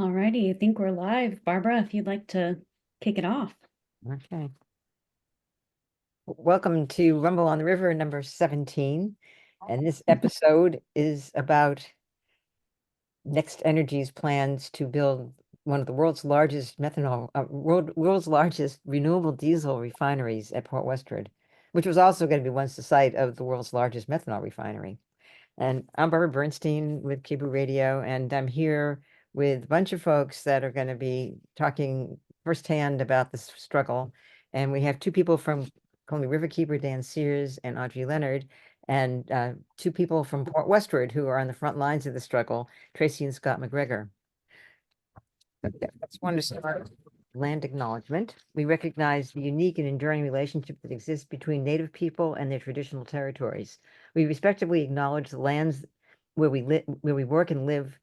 Alrighty, I think we're live. Barbara, if you'd like to kick it off. Okay. Welcome to Rumble on the River number 17. And this episode is about Next Energy's plans to build one of the world's largest world's largest renewable diesel refineries at Port Westward, which was also going to be once the site of the world's largest methanol refinery. And I'm Barbara Bernstein with Cable Radio, and I'm here with a bunch of folks that are going to be talking firsthand about this struggle. And we have two people from Columbia Riverkeeper, Dan Sears and Audrey Leonard, and two people from Port Westward who are on the front lines of the struggle, Tracy and Scott McGregor. Okay, let's want to start with land acknowledgement. We recognize the unique and enduring relationship that exists between Native people and their traditional territories. We respectively acknowledge the lands where we work and live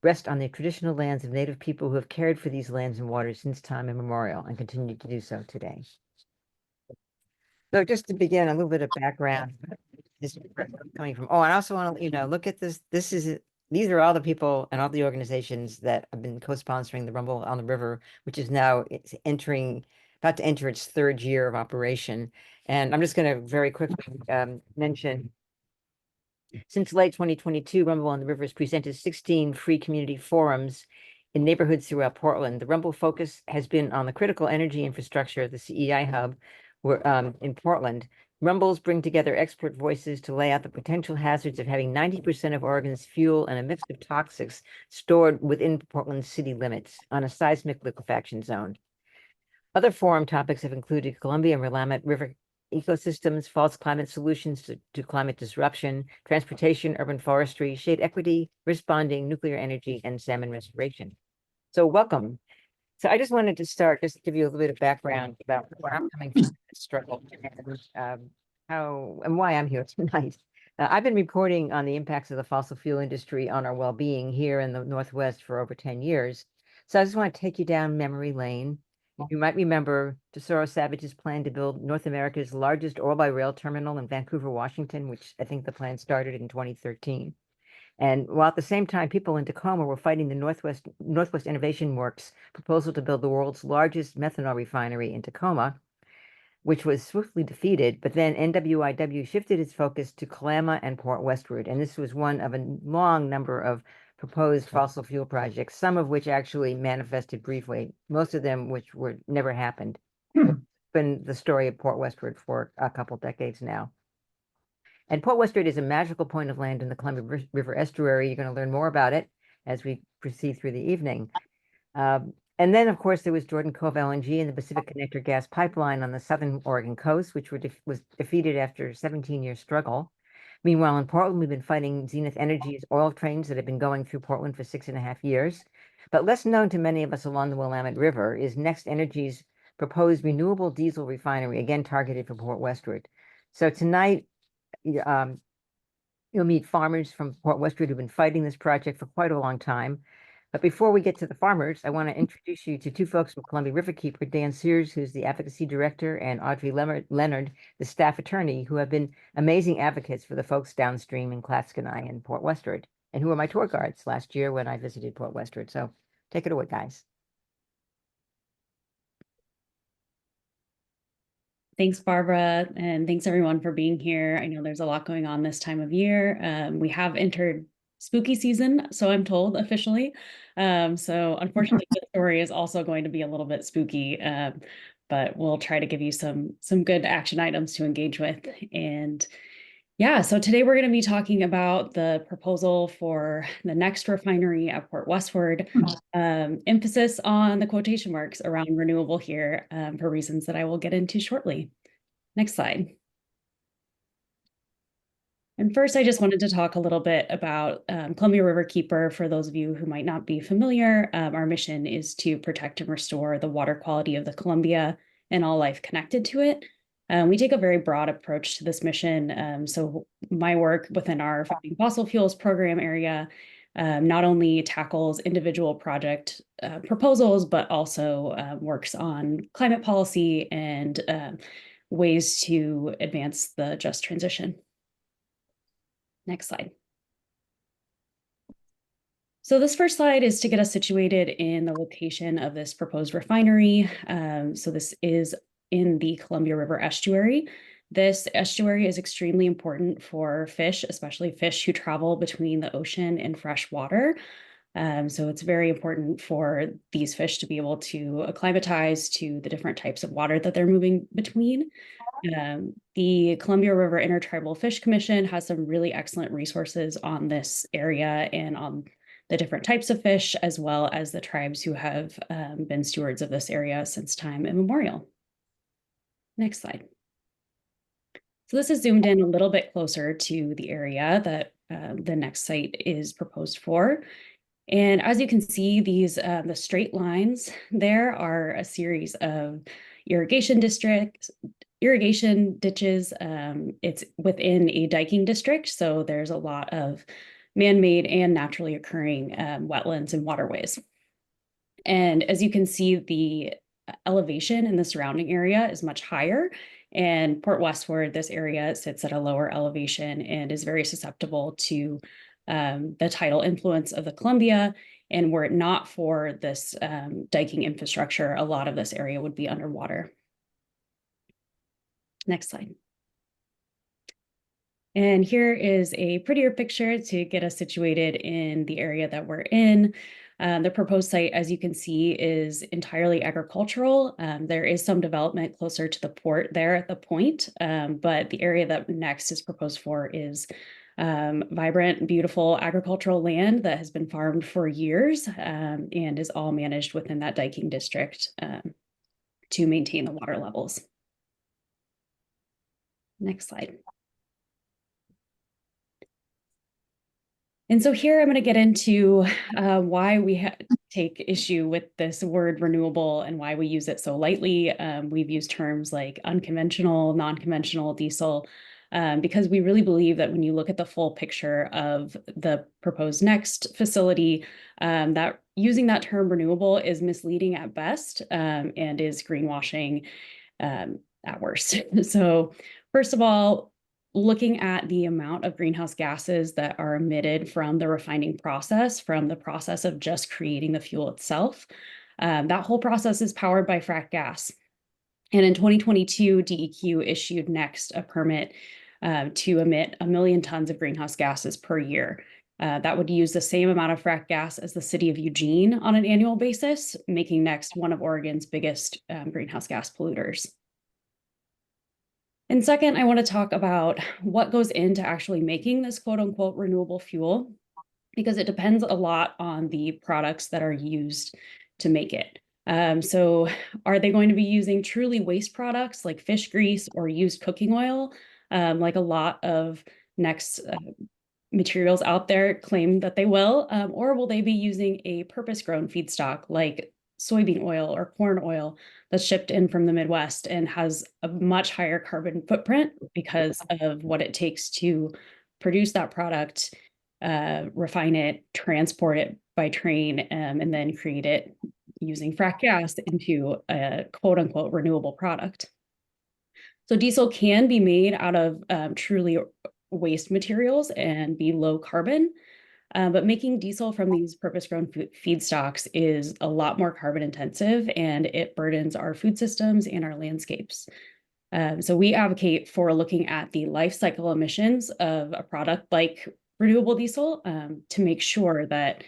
rest on the traditional lands of Native people who have cared for these lands and waters since time immemorial and continue to do so today. So just to begin, a little bit of background. This is coming from, and I also want to let you know, look at this. These are all the people and all the organizations that have been co-sponsoring the Rumble on the River, which is now about to enter its third year of operation. And I'm just going to very quickly mention, since late 2022, Rumble on the River has presented 16 free community forums in neighborhoods throughout Portland. The Rumble focus has been on the critical energy infrastructure of the CEI hub in Portland. Rumbles bring together expert voices to lay out the potential hazards of having 90% of Oregon's fuel and a mix of toxics stored within Portland's city limits on a seismic liquefaction zone. Other forum topics have included Columbia and Willamette River ecosystems, false climate solutions to climate disruption, transportation, urban forestry, shade equity, risk bonding, nuclear energy, and salmon restoration. So welcome. So I just wanted to start, just to give you a little bit of background about where I'm coming from, this struggle, and how and why I'm here tonight. I've been reporting on the impacts of the fossil fuel industry on our well-being here in the Northwest for over 10 years. So I just want to take you down memory lane. You might remember Tesoro Savage's plan to build North America's largest oil-by-rail terminal in Vancouver, Washington, which I think the plan started in 2013. And while at the same time, people in Tacoma were fighting the Northwest Innovation Works proposal to build the world's largest methanol refinery in Tacoma, which was swiftly defeated. But then NWIW shifted its focus to Kalama and Port Westward. And this was one of a long number of proposed fossil fuel projects, some of which actually manifested briefly, most of them which were never happened. It's been the story of Port Westward for a couple decades now. And Port Westward is a magical point of land in the Columbia River Estuary. You're going to learn more about it as we proceed through the evening. And then, of course, there was Jordan Cove LNG and the Pacific Connector gas pipeline on the southern Oregon coast, which was defeated after a 17-year struggle. Meanwhile, in Portland, we've been fighting Zenith Energy's oil trains that have been going through Portland for 6.5 years. But less known to many of us along the Willamette River is Next Energy's proposed renewable diesel refinery, again targeted for Port Westward. So tonight, you'll meet farmers from Port Westward who've been fighting this project for quite a long time. But before we get to the farmers, I want to introduce you to two folks from Columbia Riverkeeper, Dan Sears, who's the advocacy director, and Audrey Leonard, the staff attorney, who have been amazing advocates for the folks downstream in Clatskanie and Port Westward, and who were my tour guides last year when I visited Port Westward. So take it away, guys. Thanks, Barbara, and thanks everyone for being here. I know there's a lot going on this time of year. We have entered spooky season, so I'm told officially. So unfortunately, the story is also going to be a little bit spooky, but we'll try to give you some good action items to engage with. And yeah, so today we're going to be talking about the proposal for the next refinery at Port Westward, emphasis on the quotation marks around renewable here for reasons that I will get into shortly. Next slide. And first, I just wanted to talk a little bit about Columbia Riverkeeper. For those of you who might not be familiar, our mission is to protect and restore the water quality of the Columbia and all life connected to it. We take a very broad approach to this mission. So my work within our fighting fossil fuels program area not only tackles individual project proposals, but also works on climate policy and ways to advance the just transition. Next slide. So this first slide is to get us situated in the location of this proposed refinery. So this is in the Columbia River Estuary. This estuary is extremely important for fish, especially fish who travel between the ocean and fresh water. So it's very important for these fish to be able to acclimatize to the different types of water that they're moving between. The Columbia River Intertribal Fish Commission has some really excellent resources on this area and on the different types of fish, as well as the tribes who have been stewards of this area since time immemorial. Next slide. So this is zoomed in a little bit closer to the area that the next site is proposed for. And as you can see, these the straight lines there are a series of irrigation districts, irrigation ditches. It's within a diking district, so there's a lot of man-made and naturally occurring wetlands and waterways. And as you can see, the elevation in the surrounding area is much higher. And Port Westward, this area sits at a lower elevation and is very susceptible to the tidal influence of the Columbia. And were it not for this diking infrastructure, a lot of this area would be underwater. Next slide. And here is a prettier picture to get us situated in the area that we're in. The proposed site, as you can see, is entirely agricultural. There is some development closer to the port there at the point, but the area that NEXT is proposed for is vibrant, beautiful agricultural land that has been farmed for years and is all managed within that diking district to maintain the water levels. Next slide. And so here I'm going to get into why we take issue with this word renewable and why we use it so lightly. We've used terms like unconventional, non-conventional diesel, because we really believe that when you look at the full picture of the proposed NEXT facility, that using that term renewable is misleading at best and is greenwashing at worst. So first of all, looking at the amount of greenhouse gases that are emitted from the refining process, from the process of just creating the fuel itself, that whole process is powered by fracked gas. And in 2022, DEQ issued NEXT a permit to emit 1 million tons of greenhouse gases per year. That would use the same amount of fracked gas as the city of Eugene on an annual basis, making NEXT one of Oregon's biggest greenhouse gas polluters. And second, I want to talk about what goes into actually making this quote unquote renewable fuel, because it depends a lot on the products that are used to make it. So are they going to be using truly waste products like fish grease or used cooking oil, like a lot of NEXT materials out there claim that they will, or will they be using a purpose-grown feedstock like soybean oil or corn oil that's shipped in from the Midwest and has a much higher carbon footprint because of what it takes to produce that product, refine it, transport it by train, and then create it using fracked gas into a quote unquote renewable product. So diesel can be made out of truly waste materials and be low carbon. But making diesel from these purpose-grown feedstocks is a lot more carbon intensive, and it burdens our food systems and our landscapes. So we advocate for looking at the life cycle emissions of a product like renewable diesel to make sure that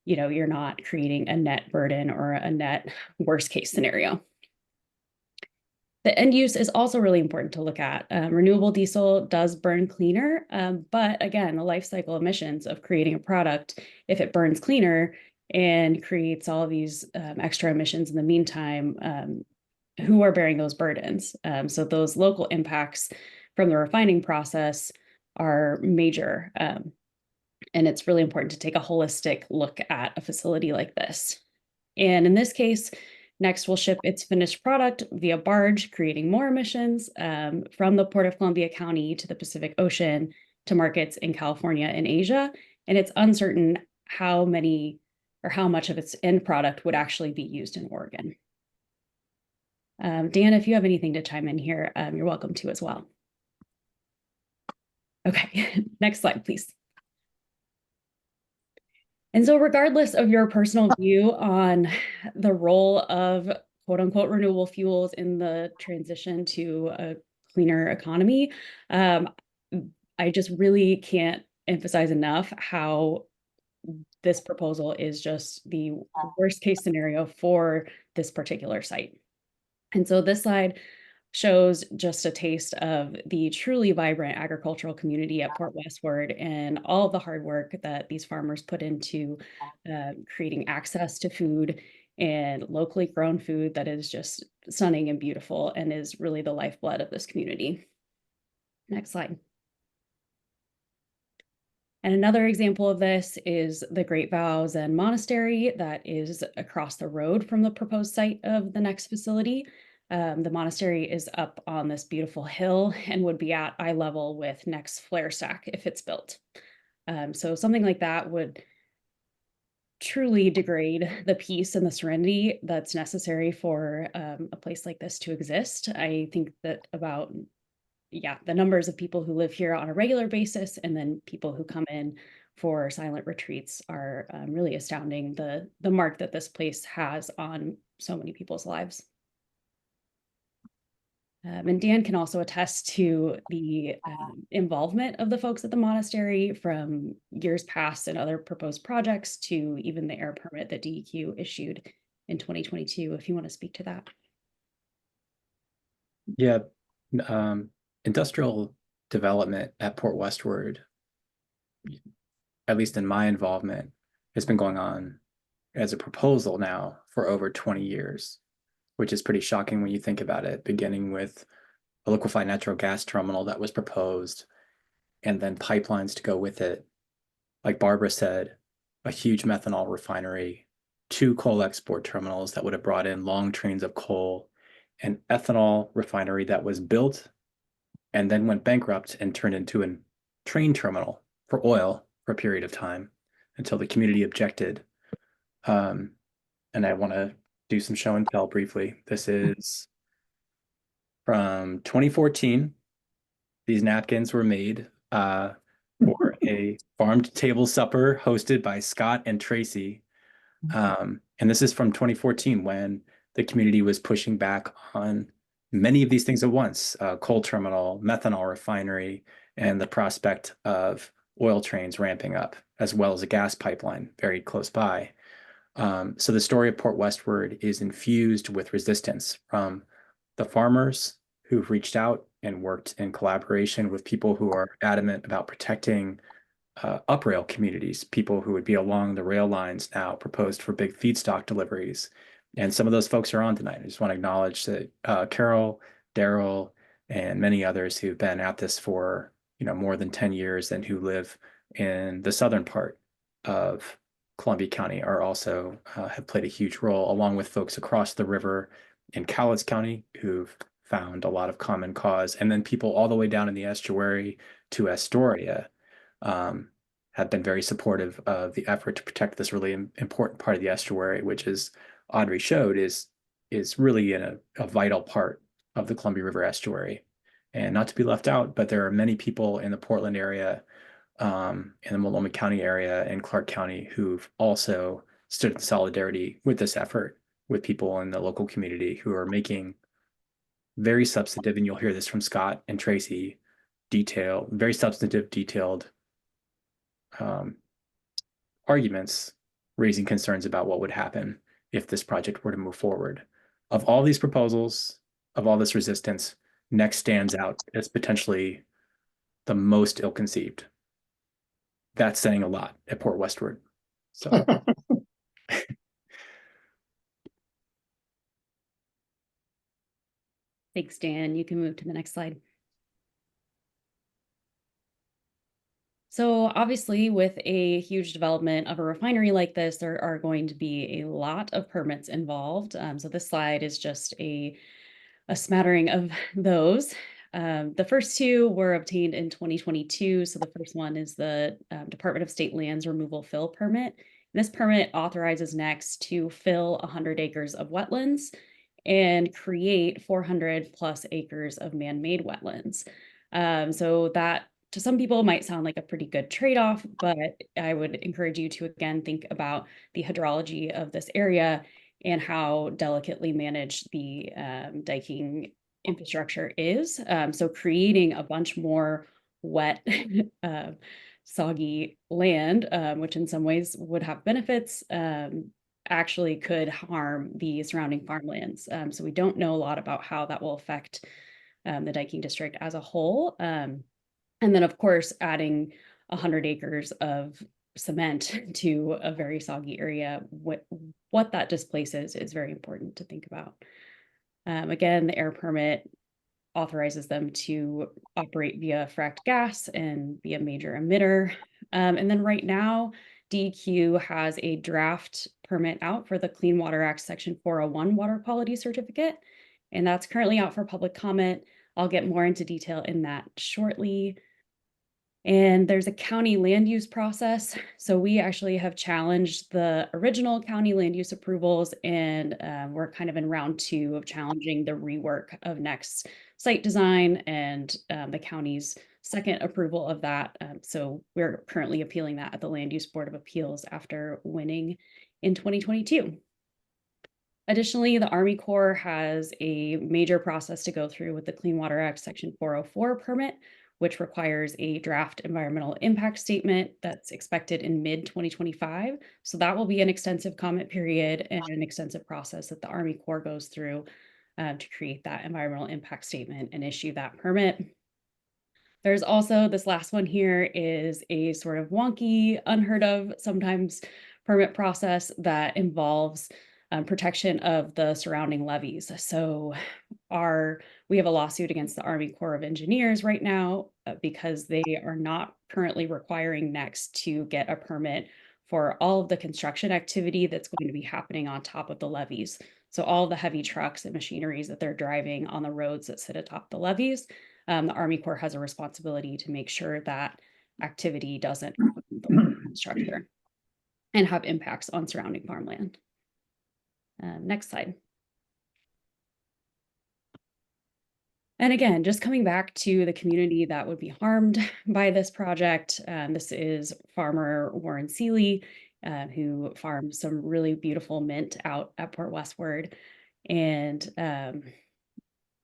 you're not creating a net burden or a net worst case scenario. The end use is also really important to look at. Renewable diesel does burn cleaner, but again, the life cycle emissions of creating a product, if it burns cleaner and creates all of these extra emissions in the meantime, who are bearing those burdens? So those local impacts from the refining process are major. And it's really important to take a holistic look at a facility like this. And in this case, NEXT will ship its finished product via barge, creating more emissions from the Port of Columbia County to the Pacific Ocean to markets in California and Asia. And it's uncertain how many or how much of its end product would actually be used in Oregon. Dan, if you have anything to chime in here, you're welcome to as well. Okay, next slide, please. And so regardless of your personal view on the role of quote unquote renewable fuels in the transition to a cleaner economy, um, I just really can't emphasize enough how this proposal is just the worst case scenario for this particular site. And so this slide shows just a taste of the truly vibrant agricultural community at Port Westward and all of the hard work that these farmers put into creating access to food and locally grown food that is just stunning and beautiful and is really the lifeblood of this community. Next slide. And another example of this is the Great Vow Zen Monastery that is across the road from the proposed site of the next facility. The monastery is up on this beautiful hill and would be at eye level with next flare stack if it's built. So something like that would truly degrade the peace and the serenity that's necessary for a place like this to exist. I think that about the numbers of people who live here on a regular basis and then people who come in for silent retreats are really astounding, the mark that this place has on so many people's lives. And Dan can also attest to the involvement of the folks at the monastery from years past and other proposed projects to even the air permit that DEQ issued in 2022, if you want to speak to that. Yeah, industrial development at Port Westward, at least in my involvement, has been going on as a proposal now for over 20 years, which is pretty shocking when you think about it, beginning with a liquefied natural gas terminal that was proposed and then pipelines to go with it. Like Barbara said, a huge methanol refinery, 2 coal export terminals that would have brought in long trains of coal, an ethanol refinery that was built and then went bankrupt and turned into a train terminal for oil for a period of time until the community objected. And I want to do some show and tell briefly. This is from 2014. These napkins were made for a farm-to-table supper hosted by Scott and Tracy. And this is from 2014 when the community was pushing back on many of these things at once, coal terminal, methanol refinery, and the prospect of oil trains ramping up, as well as a gas pipeline very close by. So the story of Port Westward is infused with resistance from the farmers who've reached out and worked in collaboration with people who are adamant about protecting uprail communities, people who would be along the rail lines now proposed for big feedstock deliveries. And some of those folks are on tonight. I just want to acknowledge that Carol, Daryl, and many others who've been at this for more than 10 years and who live in the southern part of Columbia County are also have played a huge role, along with folks across the river in Clatskanie who've found a lot of common cause, and then people all the way down in the estuary to Astoria have been very supportive of the effort to protect this really important part of the estuary, which, as Audrey showed, is really a vital part of the Columbia River Estuary. And not to be left out, but there are many people in the Portland area, in the Multnomah County area, and Clark County who've also stood in solidarity with this effort, with people in the local community who are making very substantive, and you'll hear this from Scott and Tracy, very substantive, detailed arguments, raising concerns about what would happen if this project were to move forward. Of all these proposals, of all this resistance, NEXT stands out as potentially the most ill-conceived. That's saying a lot at Port Westward. So Thanks, Dan. You can move to the next slide. So obviously, with a huge development of a refinery like this, there are going to be a lot of permits involved. So this slide is just a smattering of those. The first 2 were obtained in 2022. So the first one is the Department of State Lands Removal Fill Permit. This permit authorizes NEXT to fill 100 acres of wetlands and create 400 plus acres of man-made wetlands. So that to some people might sound like a pretty good trade-off, but I would encourage you to again think about the hydrology of this area and how delicately managed the diking infrastructure is. So creating a bunch more wet, soggy land, which in some ways would have benefits, actually could harm the surrounding farmlands. So we don't know a lot about how that will affect the diking district as a whole. And then, of course, adding 100 acres of cement to a very soggy area, what that displaces is very important to think about. Again, the air permit authorizes them to operate via fracked gas and be a major emitter. And then right now, DEQ has a draft permit out for the Clean Water Act Section 401 water quality certificate, and that's currently out for public comment. I'll get more into detail in that shortly. And there's a county land use process. So we actually have challenged the original county land use approvals, and we're kind of in round 2 of challenging the rework of NEXT site design and the county's second approval of that. So we're currently appealing that at the Land Use Board of Appeals after winning in 2022. Additionally, the Army Corps has a major process to go through with the Clean Water Act Section 404 permit, which requires a draft environmental impact statement that's expected in mid-2025. So that will be an extensive comment period and an extensive process that the Army Corps goes through to create that environmental impact statement and issue that permit. There's also this last one here is a sort of wonky, unheard of sometimes permit process that involves protection of the surrounding levees. So we have a lawsuit against the Army Corps of Engineers right now because they are not currently requiring NEXT to get a permit for all of the construction activity that's going to be happening on top of the levees. So all the heavy trucks and machineries that they're driving on the roads that sit atop the levees, the Army Corps has a responsibility to make sure that activity doesn't harm the structure and have impacts on surrounding farmland. Next slide. And again, just coming back to the community that would be harmed by this project, this is farmer Warren Seeley, who farms some really beautiful mint out at Port Westward. And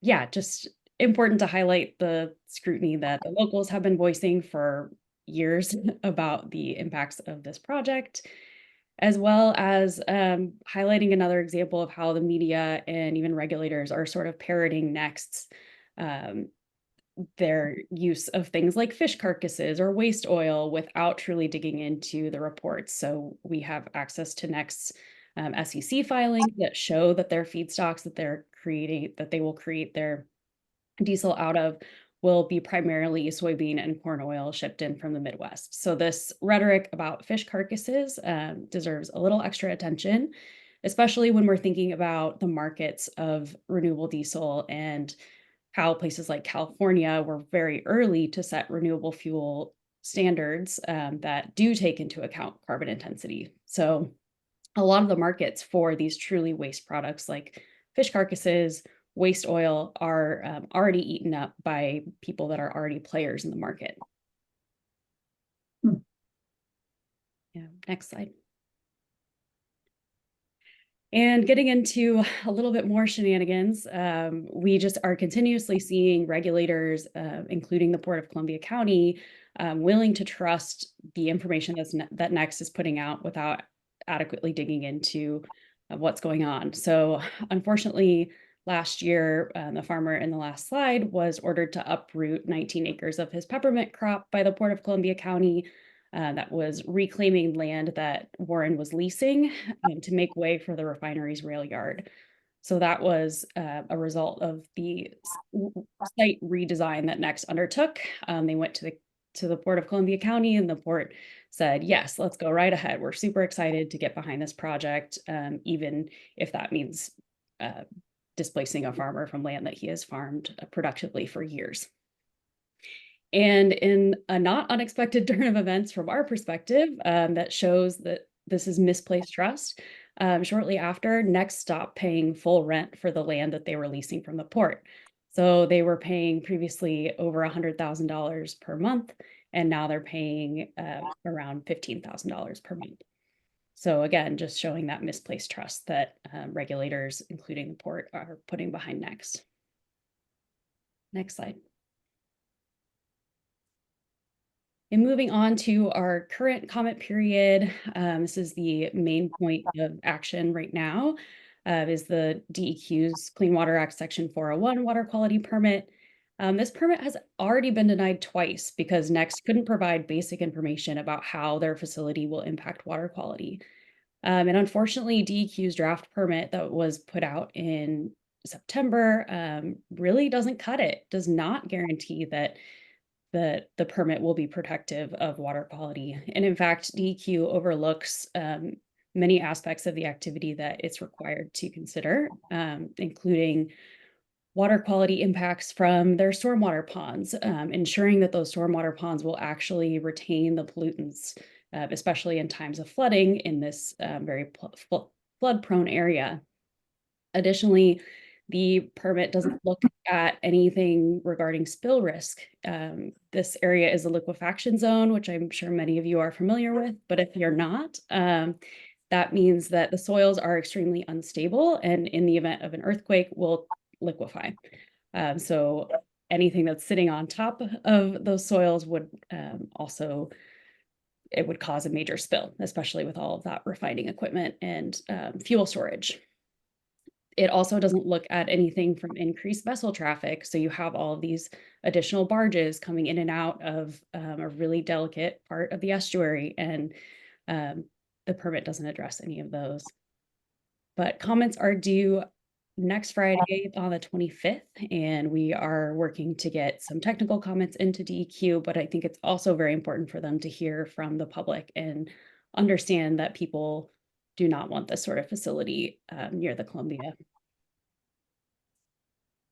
yeah, just important to highlight the scrutiny that the locals have been voicing for years about the impacts of this project, as well as highlighting another example of how the media and even regulators are sort of parroting NEXT's their use of things like fish carcasses or waste oil without truly digging into the reports. So we have access to NEXT's SEC filings that show that their feedstocks that they will create their diesel out of will be primarily soybean and corn oil shipped in from the Midwest. So this rhetoric about fish carcasses deserves a little extra attention, especially when we're thinking about the markets of renewable diesel and how places like California were very early to set renewable fuel standards that do take into account carbon intensity. So a lot of the markets for these truly waste products like fish carcasses, waste oil are already eaten up by people that are already players in the market. Yeah, next slide. And getting into a little bit more shenanigans, we just are continuously seeing regulators, including the Port of Columbia County, willing to trust the information that NEXT is putting out without adequately digging into what's going on. So unfortunately, last year, the farmer in the last slide was ordered to uproot 19 acres of his peppermint crop by the Port of Columbia County. That was reclaiming land that Warren was leasing to make way for the refinery's rail yard. So that was a result of the site redesign that NEXT undertook. They went to the Port of Columbia County, and the port said, yes, let's go right ahead. We're super excited to get behind this project, even if that means displacing a farmer from land that he has farmed productively for years. And in a not unexpected turn of events from our perspective, that shows that this is misplaced trust. Shortly after, NEXT stopped paying full rent for the land that they were leasing from the port. So they were paying previously over $100,000 per month, and now they're paying around $15,000 per month. So again, just showing that misplaced trust that regulators, including the port, are putting behind Next. Next slide. And moving on to our current comment period, this is the main point of action right now, is the DEQ's Clean Water Act Section 401 water quality permit. This permit has already been denied twice because Next couldn't provide basic information about how their facility will impact water quality. And unfortunately, DEQ's draft permit that was put out in September really doesn't cut it, does not guarantee that the permit will be protective of water quality. And in fact, DEQ overlooks many aspects of the activity that it's required to consider, including water quality impacts from their stormwater ponds, ensuring that those stormwater ponds will actually retain the pollutants, especially in times of flooding in this very flood-prone area. Additionally, the permit doesn't look at anything regarding spill risk. This area is a liquefaction zone, which I'm sure many of you are familiar with, but if you're not, that means that the soils are extremely unstable and in the event of an earthquake will liquefy. So anything that's sitting on top of those soils would also, it would cause a major spill, especially with all of that refining equipment and fuel storage. It also doesn't look at anything from increased vessel traffic. So you have all of these additional barges coming in and out of a really delicate part of the estuary, and the permit doesn't address any of those. But comments are due next Friday on the 25th, and we are working to get some technical comments into DEQ, but I think it's also very important for them to hear from the public and understand that people do not want this sort of facility near the Columbia.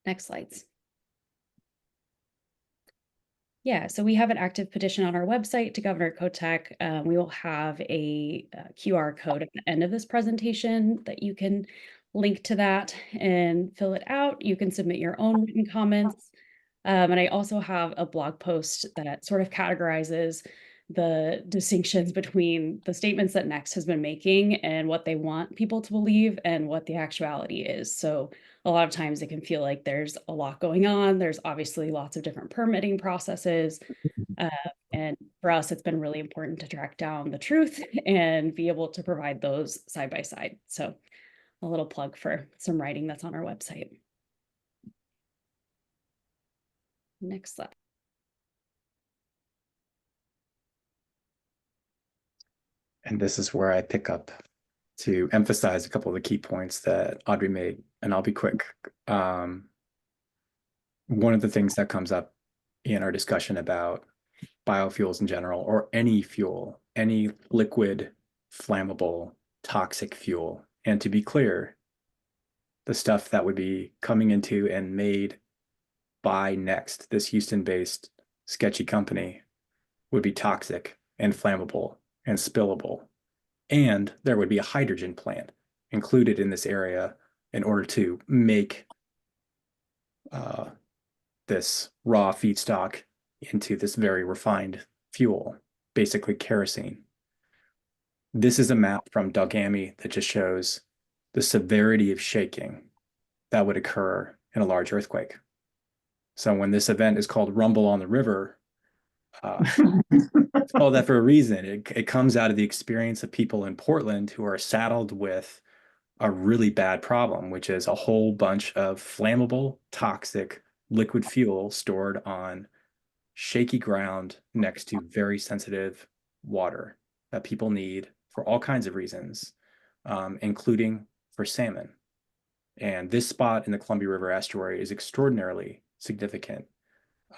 Next slides. Yeah, so we have an active petition on our website to Governor Kotek. We will have a QR code at the end of this presentation that you can link to that and fill it out. You can submit your own written comments. And I also have a blog post that sort of categorizes the distinctions between the statements that Next has been making and what they want people to believe and what the actuality is. So a lot of times it can feel like there's a lot going on. There's obviously lots of different permitting processes. And for us, it's been really important to track down the truth and be able to provide those side by side. So a little plug for some writing that's on our website. Next slide. And this is where I pick up to emphasize a couple of the key points that Audrey made, and I'll be quick. One of the things that comes up in our discussion about biofuels in general, or any fuel, any liquid, flammable, toxic fuel, and to be clear, the stuff that would be coming into and made by Next, this Houston-based sketchy company, would be toxic and flammable and spillable. And there would be a hydrogen plant included in this area in order to make this raw feedstock into this very refined fuel, basically kerosene. This is a map from Doug Amy that just shows the severity of shaking that would occur in a large earthquake. So when this event is called Rumble on the River, it's called that for a reason. It comes out of the experience of people in Portland who are saddled with a really bad problem, which is a whole bunch of flammable, toxic liquid fuel stored on shaky ground next to very sensitive water that people need for all kinds of reasons, including for salmon. And this spot in the Columbia River Estuary is extraordinarily significant.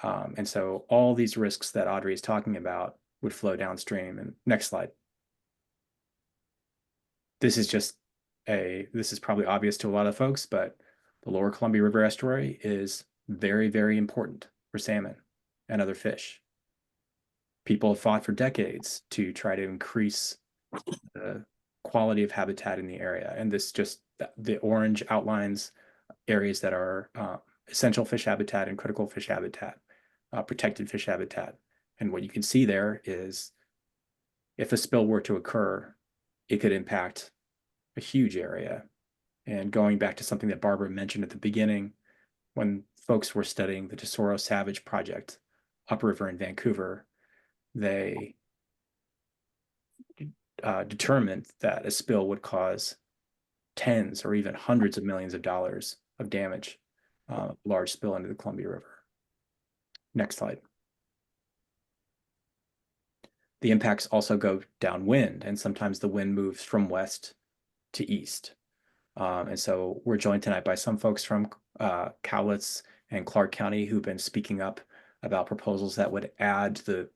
And so all these risks that Audrey is talking about would flow downstream. And next slide. This is probably obvious to a lot of folks, but the lower Columbia River Estuary is very, very important for salmon and other fish. People have fought for decades to try to increase the quality of habitat in the area. And this just, the orange outlines areas that are essential fish habitat and critical fish habitat, protected fish habitat. And what you can see there is if a spill were to occur, it could impact a huge area. And going back to something that Barbara mentioned at the beginning, when folks were studying the Tesoro Savage project upriver in Vancouver, they determined that a spill would cause tens or even hundreds of millions of dollars of damage, large spill into the Columbia River. Next slide. The impacts also go downwind, and sometimes the wind moves from west to east. And so we're joined tonight by some folks from Cowlitz and Clark County who've been speaking up about proposals that would add the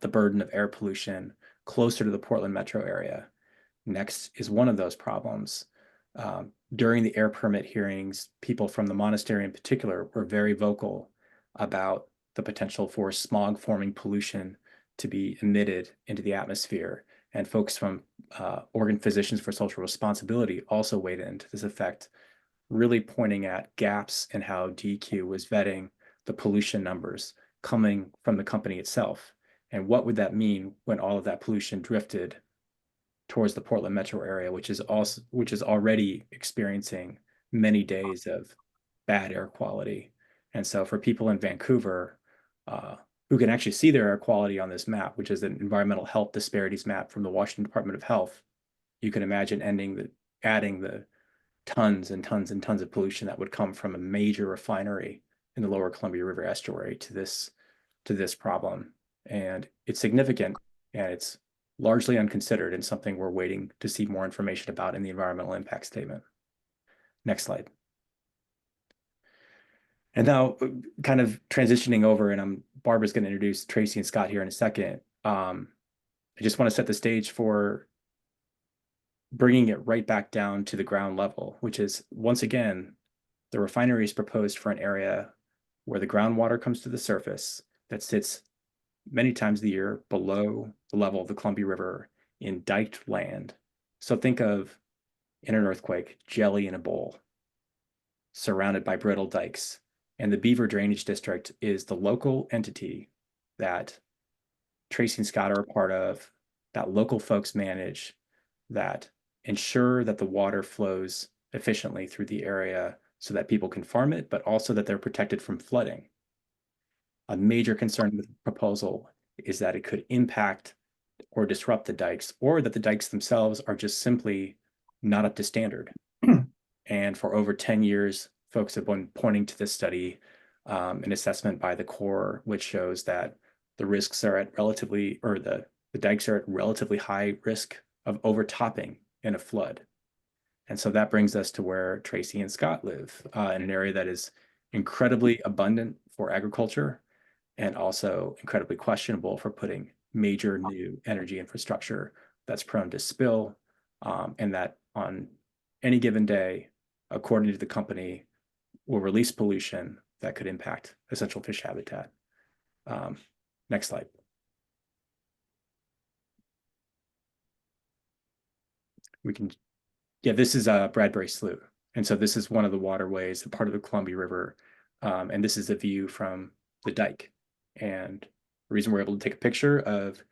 burden of air pollution closer to the Portland metro area. NEXT is one of those problems. During the air permit hearings, people from the monastery in particular were very vocal about the potential for smog-forming pollution to be emitted into the atmosphere. And folks from Oregon Physicians for Social Responsibility also weighed in to this effect, really pointing at gaps in how DEQ was vetting the pollution numbers coming from the company itself. And what would that mean when all of that pollution drifted towards the Portland metro area, which is already experiencing many days of bad air quality. And so for people in Vancouver, who can actually see their air quality on this map, which is an environmental health disparities map from the Washington Department of Health, you can imagine adding the tons and tons and tons of pollution that would come from a major refinery in the lower Columbia River Estuary to this problem. And it's significant, and it's largely unconsidered and something we're waiting to see more information about in the environmental impact statement. Next slide. And now kind of transitioning over, and Barbara's going to introduce Tracy and Scott here in a second. I just want to set the stage for bringing it right back down to the ground level, which is, once again, the refinery is proposed for an area where the groundwater comes to the surface that sits many times a year below the level of the Columbia River in diked land. So think of, in an earthquake, jelly in a bowl, surrounded by brittle dikes. And the Beaver Drainage District is the local entity that Tracy and Scott are a part of, that local folks manage, that ensure that the water flows efficiently through the area so that people can farm it, but also that they're protected from flooding. A major concern with the proposal is that it could impact or disrupt the dikes, or that the dikes themselves are just simply not up to standard. And for over 10 years, folks have been pointing to this study, an assessment by the Corps, which shows that the risks are at relatively, or the dikes are at relatively high risk of overtopping in a flood. And so that brings us to where Tracy and Scott live, in an area that is incredibly abundant for agriculture and also incredibly questionable for putting major new energy infrastructure that's prone to spill, and that on any given day, according to the company, will release pollution that could impact essential fish habitat. Next slide. This is Bradbury Slough. And so this is one of the waterways, a part of the Columbia River. And this is a view from the dike. And the reason we're able to take a picture of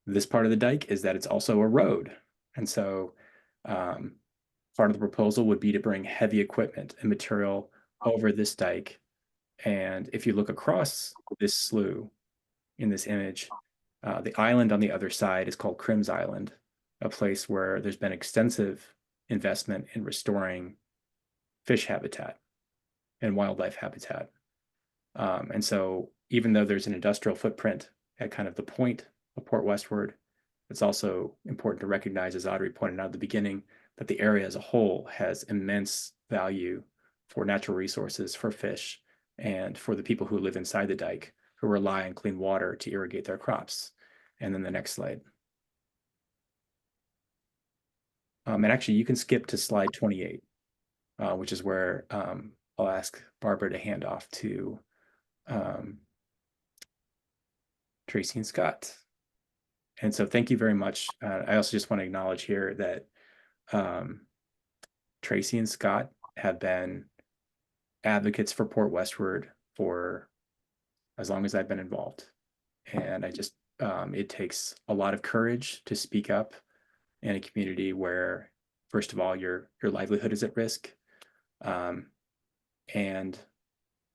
this part of the dike is that it's also a road. And so part of the proposal would be to bring heavy equipment and material over this dike. And if you look across this slough in this image, the island on the other side is called Crims Island, a place where there's been extensive investment in restoring fish habitat and wildlife habitat. And so even though there's an industrial footprint at kind of the point of Port Westward, it's also important to recognize, as Audrey pointed out at the beginning, that the area as a whole has immense value for natural resources, for fish, and for the people who live inside the dike, who rely on clean water to irrigate their crops. And then the next slide. And actually, you can skip to slide 28, which is where I'll ask Barbara to hand off to Tracy and Scott. And so thank you very much. I also just want to acknowledge here that Tracy and Scott have been advocates for Port Westward for as long as I've been involved. And I just, it takes a lot of courage to speak up in a community where, first of all, your livelihood is at risk. And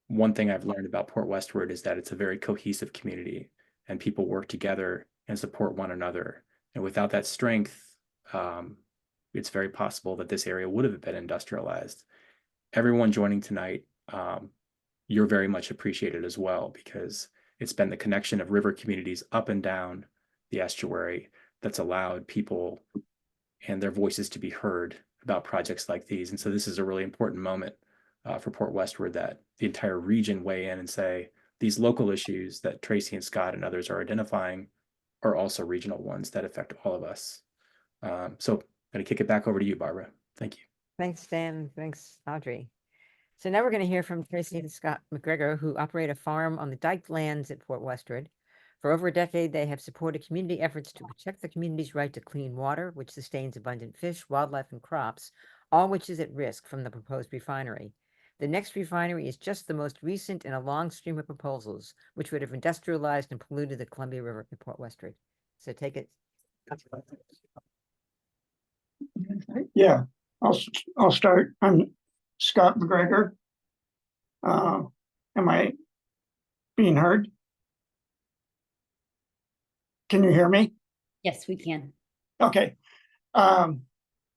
one thing I've learned about Port Westward is that it's a very cohesive community and people work together and support one another. And without that strength, it's very possible that this area would have been industrialized. Everyone joining tonight, you're very much appreciated as well, because it's been the connection of river communities up and down the estuary that's allowed people and their voices to be heard about projects like these. And so this is a really important moment for Port Westward, that the entire region weigh in and say, these local issues that Tracy and Scott and others are identifying are also regional ones that affect all of us. So I'm going to kick it back over to you, Barbara. Thank you. Thanks, Dan. Thanks, Audrey. So now we're going to hear from Tracy and Scott McGregor, who operate a farm on the diked lands at Port Westward. For over a decade, they have supported community efforts to protect the community's right to clean water, which sustains abundant fish, wildlife, and crops, all which is at risk from the proposed refinery. The next refinery is just the most recent in a long stream of proposals, which would have industrialized and polluted the Columbia River at Port Westward. So take it. Yeah, I'll start. I'm Scott McGregor. Am I being heard? Can you hear me? Yes, we can. Okay.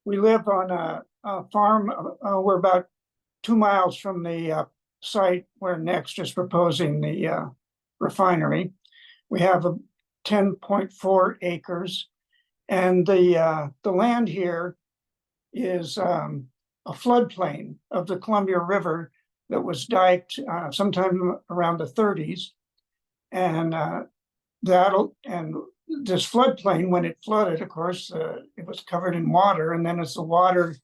We live on a farm. We're about 2 miles from the site where NEXT is proposing the refinery. We have 10.4 acres, and the land here is a floodplain of the Columbia River that was diked sometime around the 30s, and this floodplain, when it flooded, of course, it was covered in water, and then as the water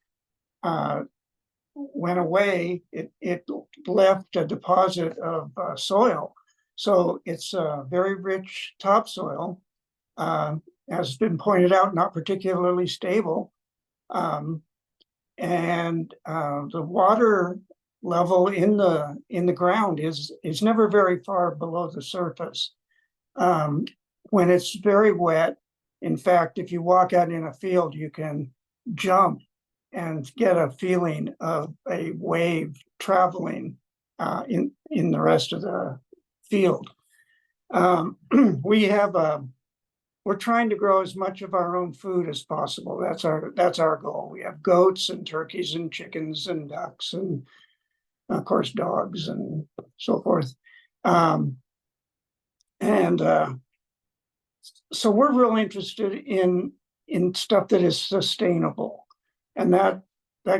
went away, it left a deposit of soil. So it's a very rich topsoil, as has been pointed out, not particularly stable. And the water level in the ground is never very far below the surface. When it's very wet, in fact, if you walk out in a field, you can jump and get a feeling of a wave traveling in the rest of the field. We're trying to grow as much of our own food as possible. That's our goal. We have goats and turkeys and chickens and ducks and, of course, dogs and so forth. So we're real interested in stuff that is sustainable, and that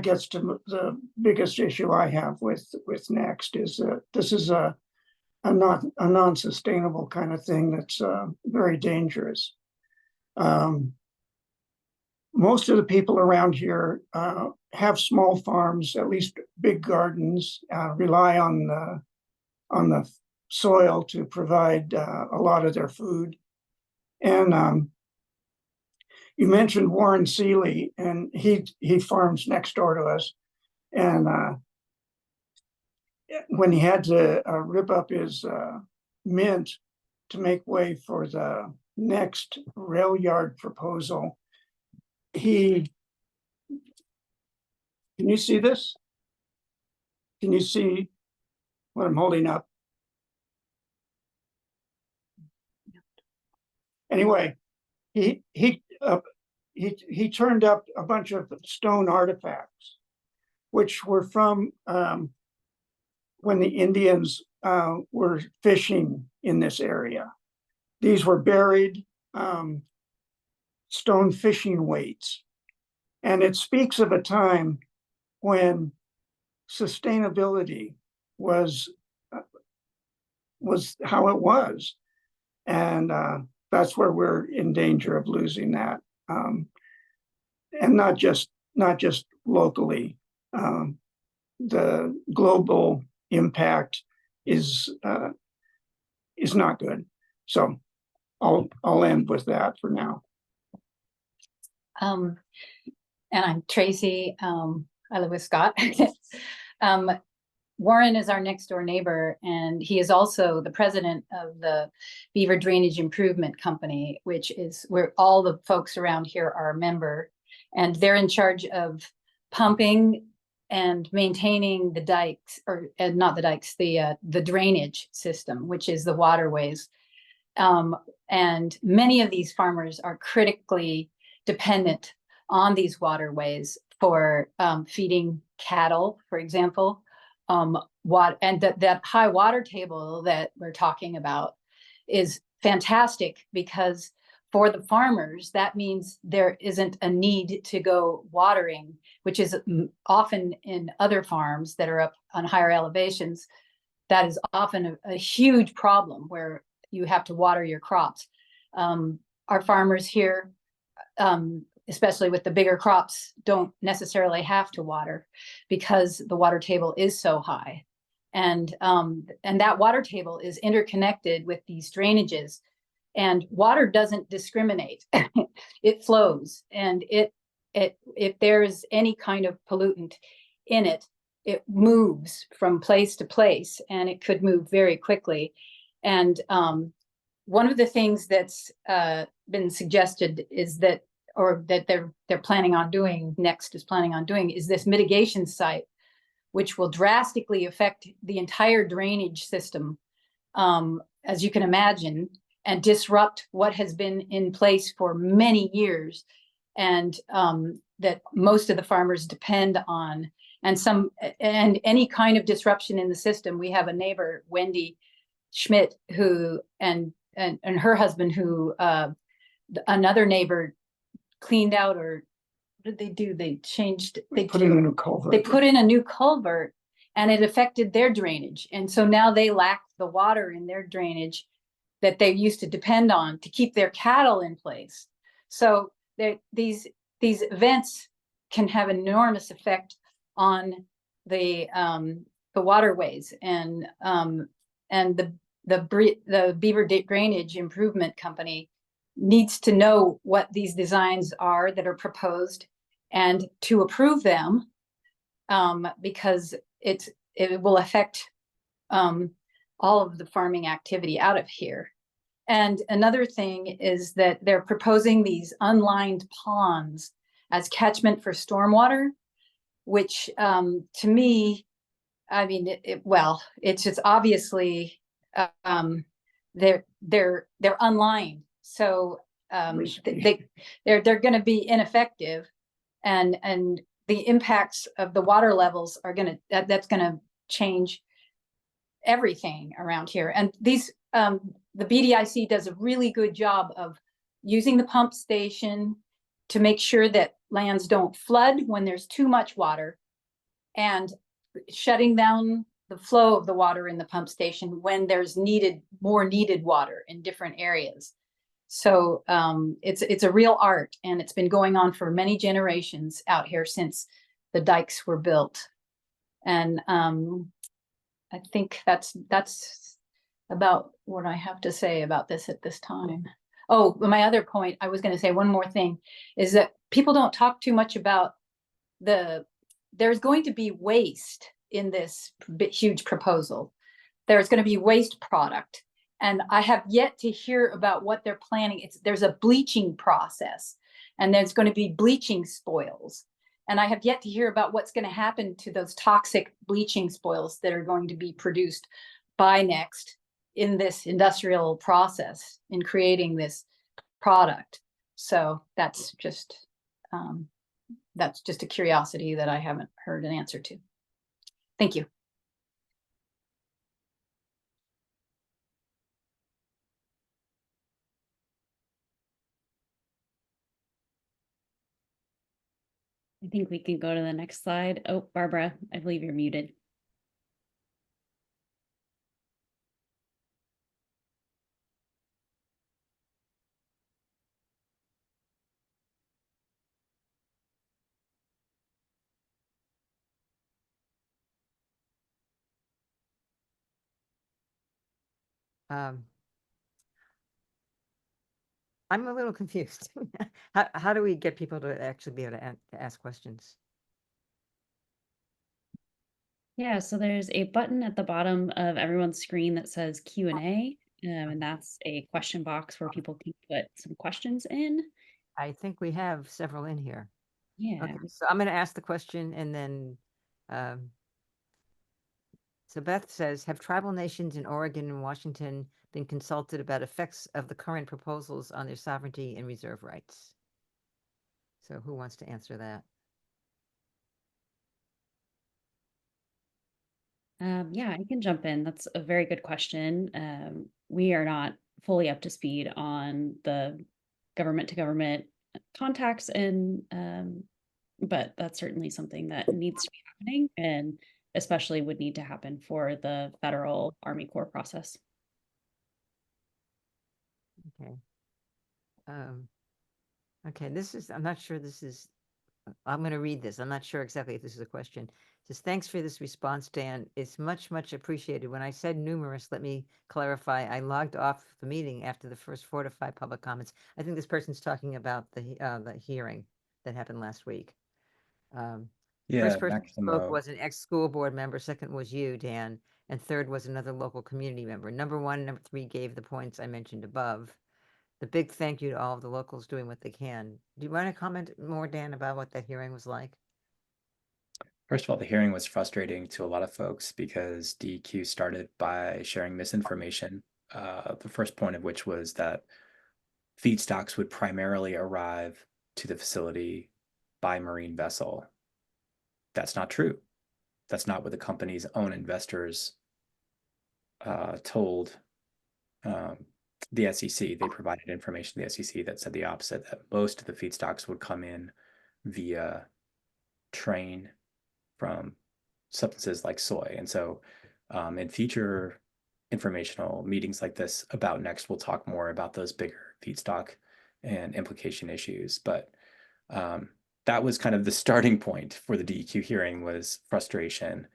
gets to the biggest issue I have with NEXT is that this is a non-sustainable kind of thing that's very dangerous. Most of the people around here have small farms, at least big gardens, rely on the soil to provide a lot of their food. And you mentioned Warren Seeley, and he farms next door to us. And when he had to rip up his mint to make way for the next rail yard proposal, can you see this? Can you see what I'm holding up? Anyway, he turned up a bunch of stone artifacts, which were from when the Indians were fishing in this area. These were buried stone fishing weights. And it speaks of a time when sustainability was how it was. And that's where we're in danger of losing that. And not just locally. The global impact is not good. So I'll end with that for now. And I'm Tracy. I live with Scott. Warren is our next door neighbor, and he is also the president of the Beaver Drainage Improvement Company, which is where all the folks around here are a member. And they're in charge of pumping and maintaining the dikes, or not the dikes, the drainage system, which is the waterways. And many of these farmers are critically dependent on these waterways for feeding cattle, for example. And that high water table that we're talking about is fantastic, because for the farmers, that means there isn't a need to go watering, which is often in other farms that are up on higher elevations. That is often a huge problem where you have to water your crops. Our farmers here, especially with the bigger crops, don't necessarily have to water because the water table is so high. And that water table is interconnected with these drainages, and water doesn't discriminate. It flows, and if there's any kind of pollutant in it, it moves from place to place, and it could move very quickly. And one of the things that's been suggested is that, or that they're planning on doing, NEXT is planning on doing, is this mitigation site, which will drastically affect the entire drainage system, as you can imagine, and disrupt what has been in place for many years, and that most of the farmers depend on. And any kind of disruption in the system. We have a neighbor, Wendy Schmidt, who and her husband, who another neighbor cleaned out, or what did they do? They changed. They put in a new culvert. They put in a new culvert, and it affected their drainage. And so now they lack the water in their drainage that they used to depend on to keep their cattle in place. So these events can have an enormous effect on the waterways, and the Beaver Drainage Improvement Company needs to know what these designs are that are proposed and to approve them, because it will affect all of the farming activity out of here. And another thing is that they're proposing these unlined ponds as catchment for stormwater, which to me, I mean, it's just obviously they're unlined, so they're going to be ineffective, and the impacts of the water levels are that's going to change everything around here. And these the BDIC does a really good job of using the pump station to make sure that lands don't flood when there's too much water, and shutting down the flow of the water in the pump station when there's more needed water in different areas. So it's a real art, and it's been going on for many generations out here since the dikes were built. And I think that's about what I have to say about this at this time. Oh, my other point, I was going to say one more thing, is that people don't talk too much about there's going to be waste in this huge proposal. There's going to be waste product, and I have yet to hear about what they're planning. There's a bleaching process, and there's going to be bleaching spoils. And I have yet to hear about what's going to happen to those toxic bleaching spoils that are going to be produced by NEXT in this industrial process in creating this product. So that's just a curiosity that I haven't heard an answer to. Thank you. I think we can go to the next slide. Oh, Barbara, I believe you're muted. I'm a little confused. How do we get people to actually be able to ask questions? Yeah, so there's a button at the bottom of everyone's screen that says Q&A, and that's a question box where people can put some questions in. I think we have several in here. Yeah. Okay, so I'm going to ask the question and then, so Beth says, have tribal nations in Oregon and Washington been consulted about effects of the current proposals on their sovereignty and reserve rights? So who wants to answer that? Yeah, I can jump in. That's a very good question. We are not fully up to speed on the government to government contacts, and but that's certainly something that needs to be happening, and especially would need to happen for the federal Army Corps process. Okay. Okay, I'm not sure I'm going to read this. I'm not sure exactly if this is a question. It says, thanks for this response, Dan. It's much, much appreciated. When I said numerous, let me clarify. I logged off the meeting after the first 4 to 5 public comments. I think this person's talking about the hearing that happened last week. Yeah, First person who spoke Maximo. was an ex-school board member. Second was you, Dan. And third was another local community member. Number 1 and number 3 gave the points I mentioned above. The big thank you to all of the locals doing what they can. Do you want to comment more, Dan, about what that hearing was like? First of all, the hearing was frustrating to a lot of folks because DEQ started by sharing misinformation. The first point of which was that feedstocks would primarily arrive to the facility by marine vessel. That's not true. That's not what the company's own investors told the SEC. They provided information to the SEC that said the opposite, that most of the feedstocks would come in via train from substances like soy. And so in future informational meetings like this about NEXT, we'll talk more about those bigger feedstock and implication issues. But that was kind of the starting point for the DEQ hearing, was frustration.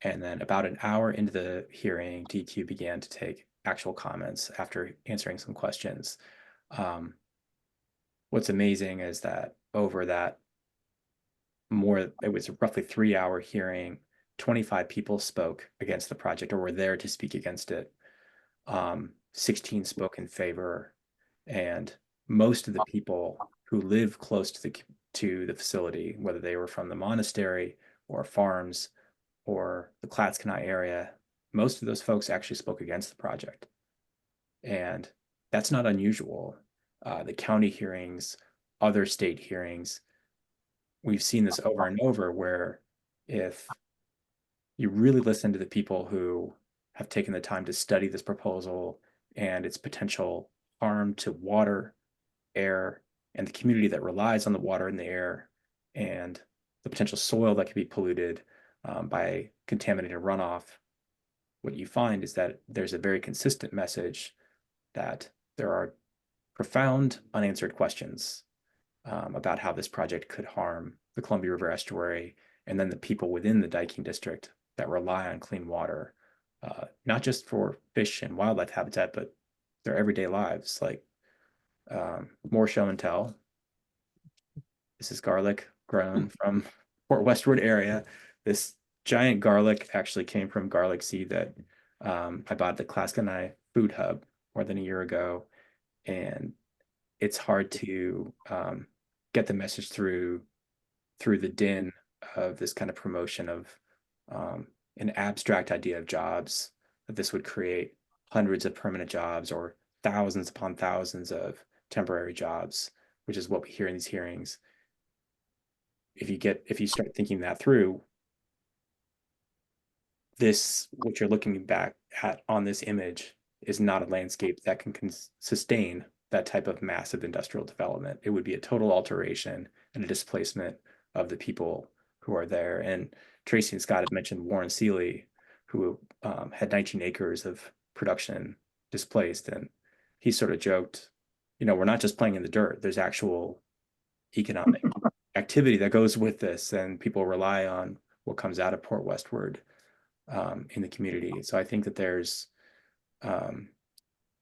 And then about an hour into the hearing, DEQ began to take actual comments after answering some questions. What's amazing is that over that it was a roughly 3-hour hearing, 25 people spoke against the project or were there to speak against it. 16 spoke in favor, and most of the people who live close to the facility, whether they were from the monastery or farms or the Clatskanie area, most of those folks actually spoke against the project. And that's not unusual. The county hearings, other state hearings, we've seen this over and over, where if you really listen to the people who have taken the time to study this proposal and its potential harm to water, air, and the community that relies on the water and the air, and the potential soil that could be polluted by contaminated runoff, what you find is that there's a very consistent message that there are profound unanswered questions about how this project could harm the Columbia River Estuary, and then the people within the Diking District that rely on clean water, not just for fish and wildlife habitat, but their everyday lives. Like more show and tell. This is garlic grown from Port Westward area. This giant garlic actually came from garlic seed that I bought at the Clatskanie Food Hub more than a year ago, and it's hard to get the message through the din of this kind of promotion of an abstract idea of jobs, that this would create hundreds of permanent jobs or thousands upon thousands of temporary jobs, which is what we hear in these hearings. If you start thinking that through, what you're looking back at on this image is not a landscape that can sustain that type of massive industrial development. It would be a total alteration and a displacement of the people who are there. And Tracy and Scott have mentioned Warren Seeley, who had 19 acres of production displaced. And he sort of joked, we're not just playing in the dirt. There's actual economic activity that goes with this, and people rely on what comes out of Port Westward in the community. So I think that there's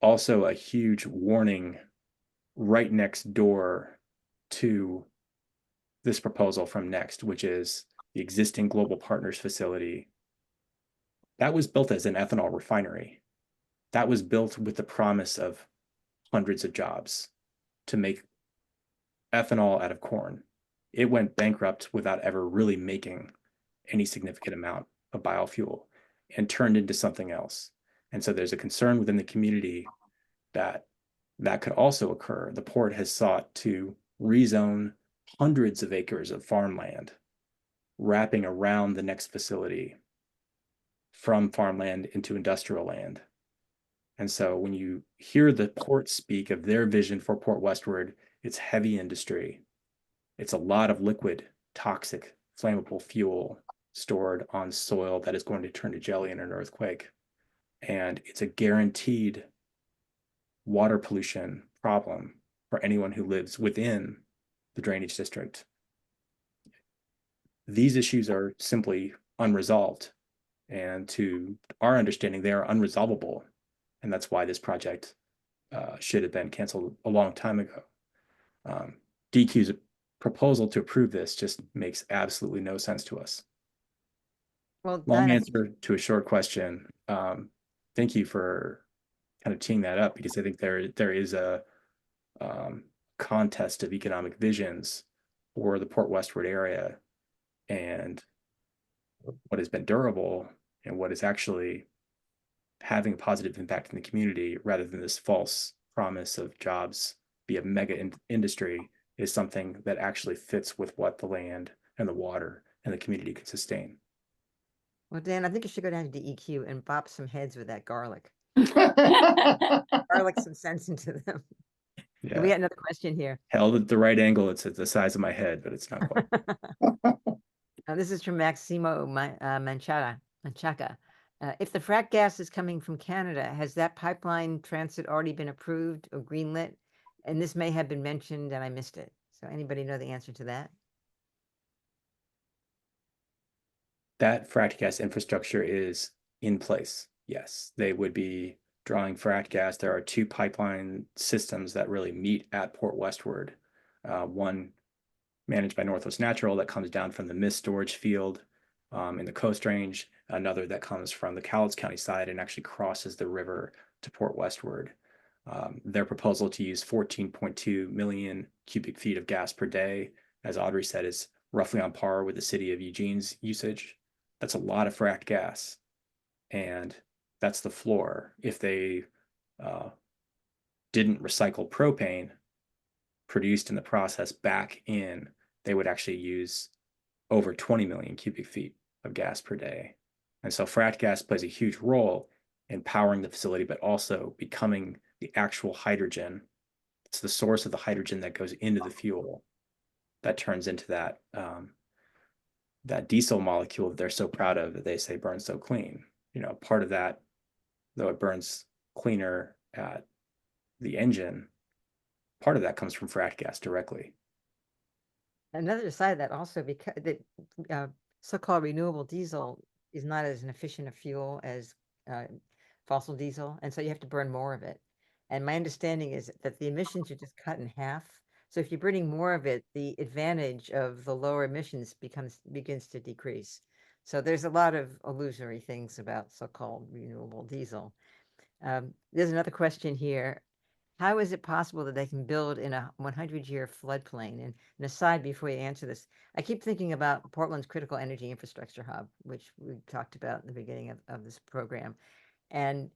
also a huge warning right next door to this proposal from NEXT, which is the existing Global Partners facility That was built as an ethanol refinery. That was built with the promise of hundreds of jobs to make ethanol out of corn. It went bankrupt without ever really making any significant amount of biofuel and turned into something else. And so there's a concern within the community that that could also occur. The port has sought to rezone hundreds of acres of farmland wrapping around the next facility from farmland into industrial land. And so when you hear the port speak of their vision for Port Westward, it's heavy industry. It's a lot of liquid, toxic, flammable fuel stored on soil that is going to turn to jelly in an earthquake. And it's a guaranteed water pollution problem for anyone who lives within the drainage district. These issues are simply unresolved. And to our understanding, they are unresolvable. And that's why this project should have been canceled a long time ago. DQ's proposal to approve this just makes absolutely no sense to us. Well, Long Don, answer to a short question. Thank you for kind of teeing that up, because I think there is a contest of economic visions for the Port Westward area, and what has been durable and what is actually having a positive impact in the community, rather than this false promise of jobs via mega industry, is something that actually fits with what the land and the water and the community can sustain. well, Dan, I think you should go down to DEQ and bop some heads with that garlic. Well, Garlic some sense into them. Yeah. And we got another question here. Held at the right angle, it's at the size of my head, but it's not quite. This is from Maximo Manchaca. If the frack gas is coming from Canada, has that pipeline transit already been approved or greenlit? And this may have been mentioned and I missed it. So anybody know the answer to that? That fracked gas infrastructure is in place. Yes, they would be drawing fracked gas. There are two pipeline systems that really meet at Port Westward. One managed by Northwest Natural that comes down from the mist storage field in the Coast Range, another that comes from the Clatskanie side and actually crosses the river to Port Westward. Their proposal to use 14.2 million cubic feet of gas per day, as Audrey said, is roughly on par with the city of Eugene's usage. That's a lot of fracked gas. And that's the floor. If they didn't recycle propane produced in the process back in, they would actually use over 20 million cubic feet of gas per day. And so fracked gas plays a huge role in powering the facility, but also becoming the actual hydrogen. It's the source of the hydrogen that goes into the fuel that turns into that that diesel molecule that they're so proud of, that they say burns so clean. You know, part of that, though it burns cleaner at the engine, part of that comes from fracked gas directly. Another side of that also, because the so-called renewable diesel is not as an efficient a fuel as fossil diesel, and so you have to burn more of it. And my understanding is that the emissions are just cut in half. So if you're burning more of it, the advantage of the lower emissions begins to decrease. So there's a lot of illusory things about so-called renewable diesel. There's another question here. How is it possible that they can build in a 100-year floodplain? And an aside before you answer this, I keep thinking about Portland's critical energy infrastructure hub, which we talked about in the beginning of this program. And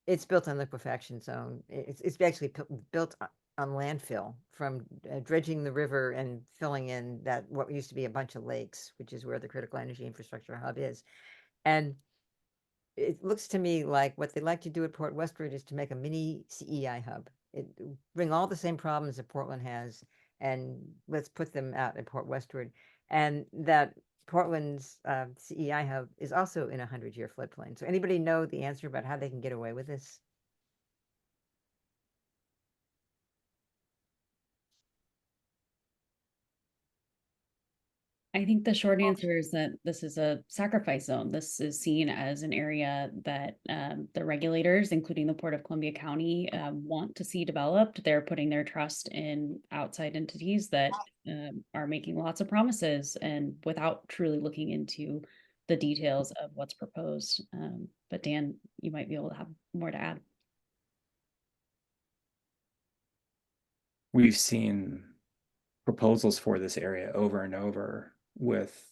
it's built on liquefaction zone. It's actually built on landfill from dredging the river and filling in that what used to be a bunch of lakes, which is where the critical energy infrastructure hub is. And it looks to me like what they'd like to do at Port Westward is to make a mini CEI hub. Bring all the same problems that Portland has, and let's put them out at Port Westward. And that Portland's CEI hub is also in a 100-year floodplain. So anybody know the answer about how they can get away with this? I think the short answer is that this is a sacrifice zone. This is seen as an area that the regulators, including the Port of Columbia County, want to see developed. They're putting their trust in outside entities that are making lots of promises and without truly looking into the details of what's proposed. But Dan, you might be able to have more to add. We've seen proposals for this area over and over with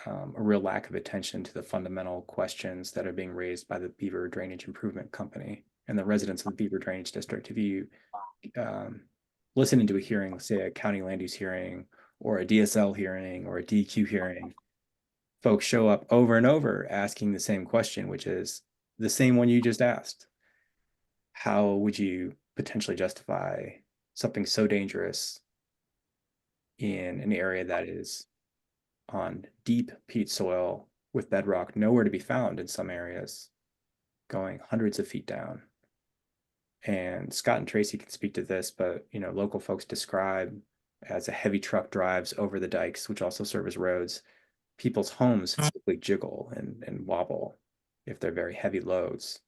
a real lack of attention to the fundamental questions that are being raised by the Beaver Drainage Improvement Company and the residents of the Beaver Drainage District. If you listen into a hearing, say a county land use hearing or a DSL hearing or a DQ hearing, folks show up over and over asking the same question, which is the same one you just asked. How would you potentially justify something so dangerous in an area that is on deep peat soil with bedrock nowhere to be found in some areas, going hundreds of feet down? And Scott and Tracy can speak to this, but local folks describe as a heavy truck drives over the dikes, which also serve as roads, people's homes physically jiggle and wobble if they're very heavy loads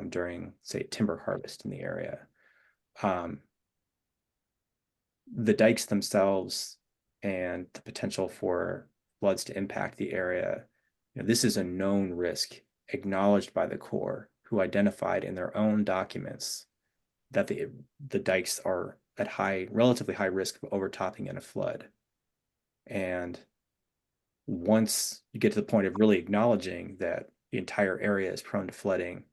during, say, timber harvest in the area. The dikes themselves and the potential for floods to impact the area, this is a known risk acknowledged by the Corps, who identified in their own documents that the dikes are at relatively high risk of overtopping in a flood. And once you get to the point of really acknowledging that the entire area is prone to flooding,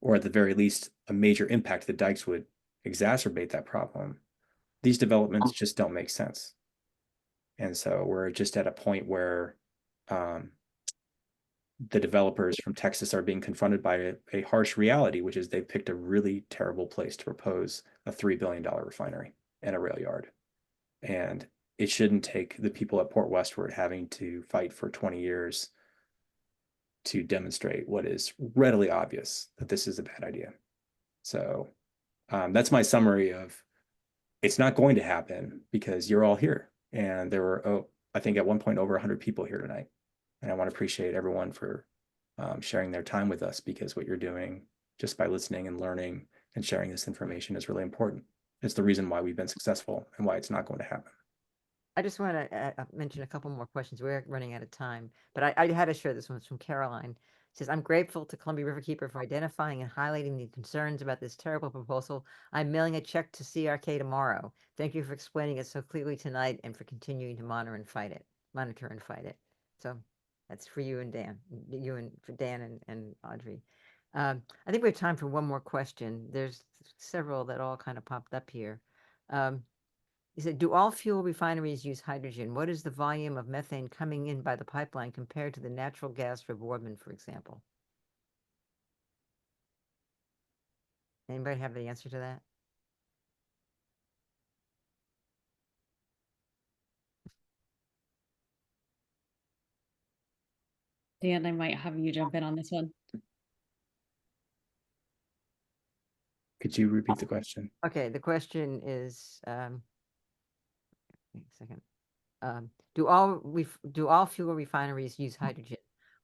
or at the very least, a major impact to the dikes would exacerbate that problem, these developments just don't make sense. And so we're just at a point where the developers from Texas are being confronted by a harsh reality, which is they've picked a really terrible place to propose a $3 billion refinery and a rail yard. And it shouldn't take the people at Port Westward having to fight for 20 years to demonstrate what is readily obvious, that this is a bad idea. So that's my summary of it's not going to happen because you're all here. And there were, I think at one point, over 100 people here tonight. And I want to appreciate everyone for sharing their time with us, because what you're doing just by listening and learning and sharing this information is really important. It's the reason why we've been successful and why it's not going to happen. I just want to mention a couple more questions. We're running out of time, but I had to share this one. It's from Caroline. It says, I'm grateful to Columbia Riverkeeper for identifying and highlighting the concerns about this terrible proposal. I'm mailing a check to CRK tomorrow. Thank you for explaining it so clearly tonight and for continuing to monitor and fight it. So that's for you and Dan, for Dan and Audrey. I think we have time for one more question. There's several that all kind of popped up here. He said, do all fuel refineries use hydrogen? What is the volume of methane coming in by the pipeline compared to the natural gas for Boardman, for example? Anybody have the answer to that? Dan, I might have you jump in on this one. Could you repeat the question? Okay, the question is, wait a second. Do all fuel refineries use hydrogen?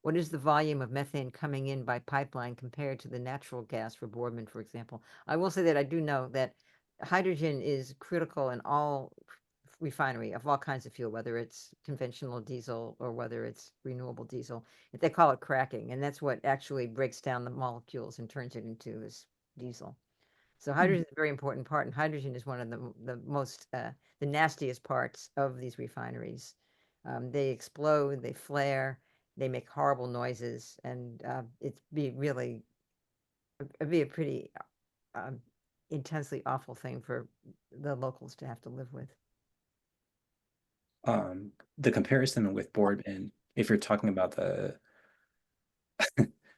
What is the volume of methane coming in by pipeline compared to the natural gas for Boardman, for example? I will say that I do know that hydrogen is critical in all refinery of all kinds of fuel, whether it's conventional diesel or whether it's renewable diesel. They call it cracking, and that's what actually breaks down the molecules and turns it into this diesel. So hydrogen is a very important part, and hydrogen is one of the most, the nastiest parts of these refineries. They explode, they flare, they make horrible noises, and it'd be a pretty intensely awful thing for the locals to have to live with. The comparison with Boardman, if you're talking about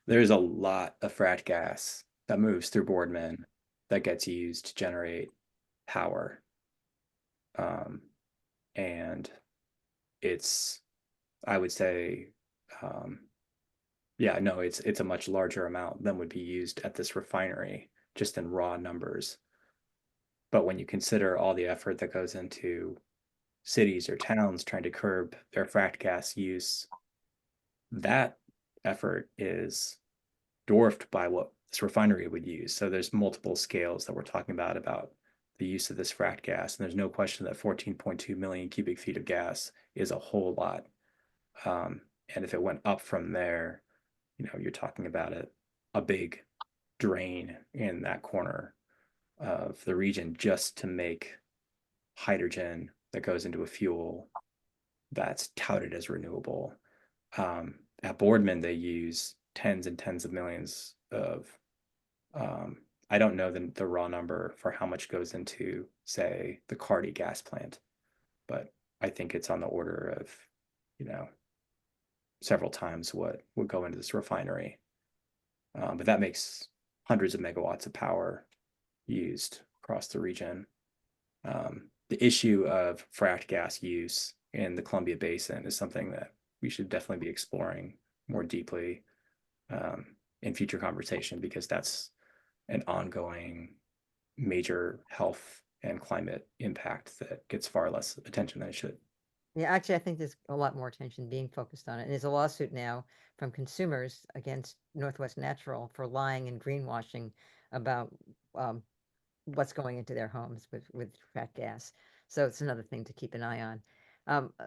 there's a lot of fracked gas that moves through Boardman that gets used to generate power. And it's, I would say, yeah, no, it's a much larger amount than would be used at this refinery, just in raw numbers. But when you consider all the effort that goes into cities or towns trying to curb their fracked gas use, that effort is dwarfed by what this refinery would use. So there's multiple scales that we're talking about the use of this fracked gas. And there's no question that 14.2 million cubic feet of gas is a whole lot. And if it went up from there, you're talking about a big drain in that corner of the region just to make hydrogen that goes into a fuel that's touted as renewable. At Boardman, they use tens and tens of millions of, I don't know the raw number for how much goes into, say, the Carty gas plant, but I think it's on the order of, several times what would go into this refinery. But that makes hundreds of megawatts of power used across the region. The issue of fracked gas use in the Columbia Basin is something that we should definitely be exploring more deeply in future conversation, because that's an ongoing major health and climate impact that gets far less attention than it should. Yeah, actually, I think there's a lot more attention being focused on it. And there's a lawsuit now from consumers against Northwest Natural for lying and greenwashing about what's going into their homes with fracked gas. So it's another thing to keep an eye on.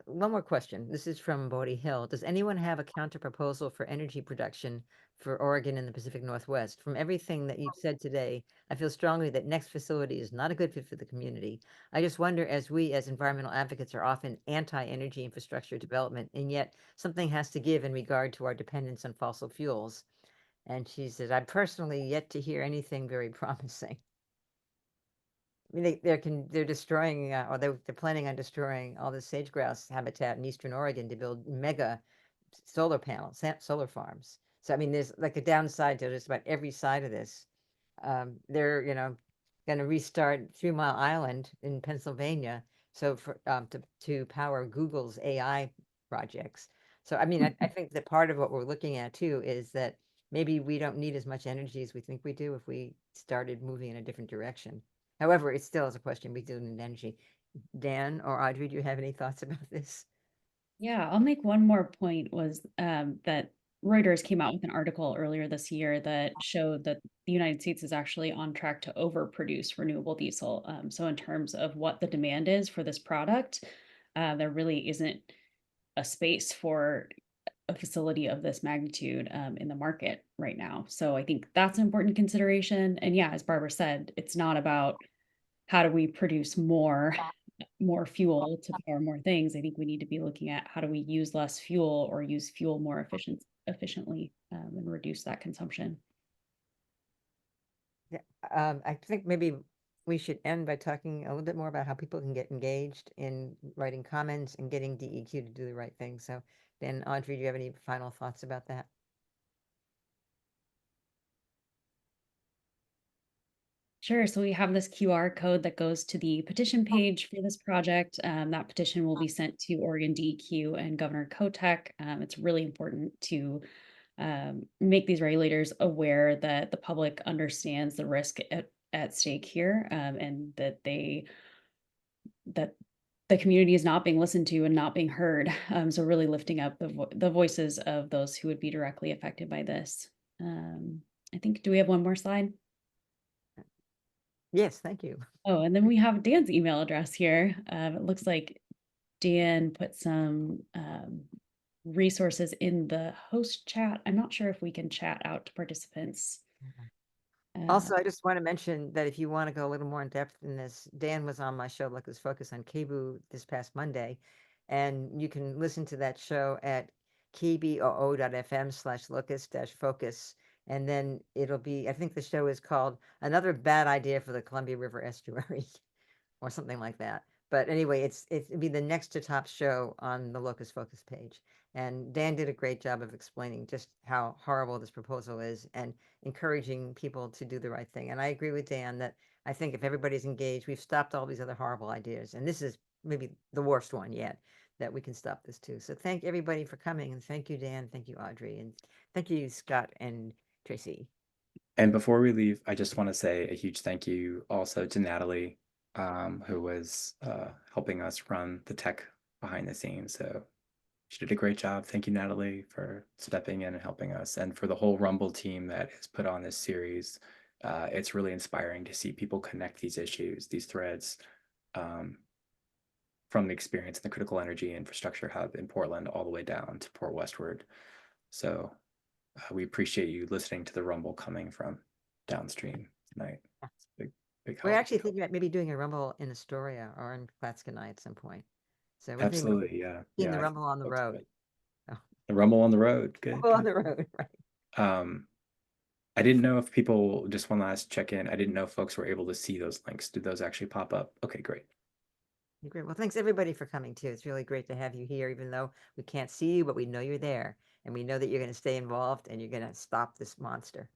One more question. This is from Bodie Hill. Does anyone have a counter proposal for energy production for Oregon and the Pacific Northwest? From everything that you've said today, I feel strongly that NEXT facility is not a good fit for the community. I just wonder, as we as environmental advocates are often anti-energy infrastructure development, and yet something has to give in regard to our dependence on fossil fuels. And she said, I'm personally yet to hear anything very promising. I mean, they're destroying, or they're planning on destroying all the sage-grouse habitat in Eastern Oregon to build mega solar panels, solar farms. So I mean, there's like a downside to just about every side of this. They're going to restart 3 Mile Island in Pennsylvania, so for to power Google's AI projects. So I mean, I think that part of what we're looking at too is that maybe we don't need as much energy as we think we do if we started moving in a different direction. However, it still is a question we do need energy. Dan or Audrey, do you have any thoughts about this? Yeah, I'll make one more point was that Reuters came out with an article earlier this year that showed that the United States is actually on track to overproduce renewable diesel. So in terms of what the demand is for this product, there really isn't a space for a facility of this magnitude in the market right now. So I think that's an important consideration. And yeah, as Barbara said, it's not about how do we produce more fuel to power more things. I think we need to be looking at how do we use less fuel or use fuel more efficiently and reduce that consumption. Yeah, I think maybe we should end by talking a little bit more about how people can get engaged in writing comments and getting DEQ to do the right thing. So then, Audrey, do you have any final thoughts about that? Sure. So we have this QR code that goes to the petition page for this project. That petition will be sent to Oregon DEQ and Governor Kotek. It's really important to make these regulators aware that the public understands the risk at stake here, and that the community is not being listened to and not being heard. So really lifting up the voices of those who would be directly affected by this. I think, do we have one more slide? Yes, thank you. Oh, and then we have Dan's email address here. It looks like Dan put some resources in the host chat. I'm not sure if we can chat out to participants. Also, I just want to mention that if you want to go a little more in depth in this, Dan was on my show, Locust Focus on KBOO this past Monday, and you can listen to that show at kboo.fm/locust-focus. And then it'll be, I think the show is called Another Bad Idea for the Columbia River Estuary or something like that. But anyway, it'd be the next to top show on the Locust Focus page. And Dan did a great job of explaining just how horrible this proposal is and encouraging people to do the right thing. And I agree with Dan that I think if everybody's engaged, we've stopped all these other horrible ideas. And this is maybe the worst one yet, that we can stop this too. So thank everybody for coming. And thank you, Dan. Thank you, Audrey. And thank you, Scott and Tracy. And before we leave, I just want to say a huge thank you also to Natalie, who was helping us run the tech behind the scenes. So she did a great job. Thank you, Natalie, for stepping in and helping us, and for the whole Rumble team that has put on this series. It's really inspiring to see people connect these issues, these threads. from the experience in the critical energy infrastructure hub in Portland all the way down to Port Westward. So we appreciate you listening to the rumble coming from downstream tonight. It's a big We're help. actually thinking about maybe doing a rumble in Astoria or in Clatskanie at some point. So we're thinking about Absolutely, yeah. seeing the I rumble on the folks road. would. Oh. The rumble on the road. Good. Rumble on good. the road, right? I didn't know if people, just one last check in. I didn't know if folks were able to see those links. Did those actually pop up? Okay, great. Great. Well, thanks everybody for coming too. It's really great to have you here, even though we can't see you, but we know you're there. And we know that you're going to stay involved and you're going to stop this monster.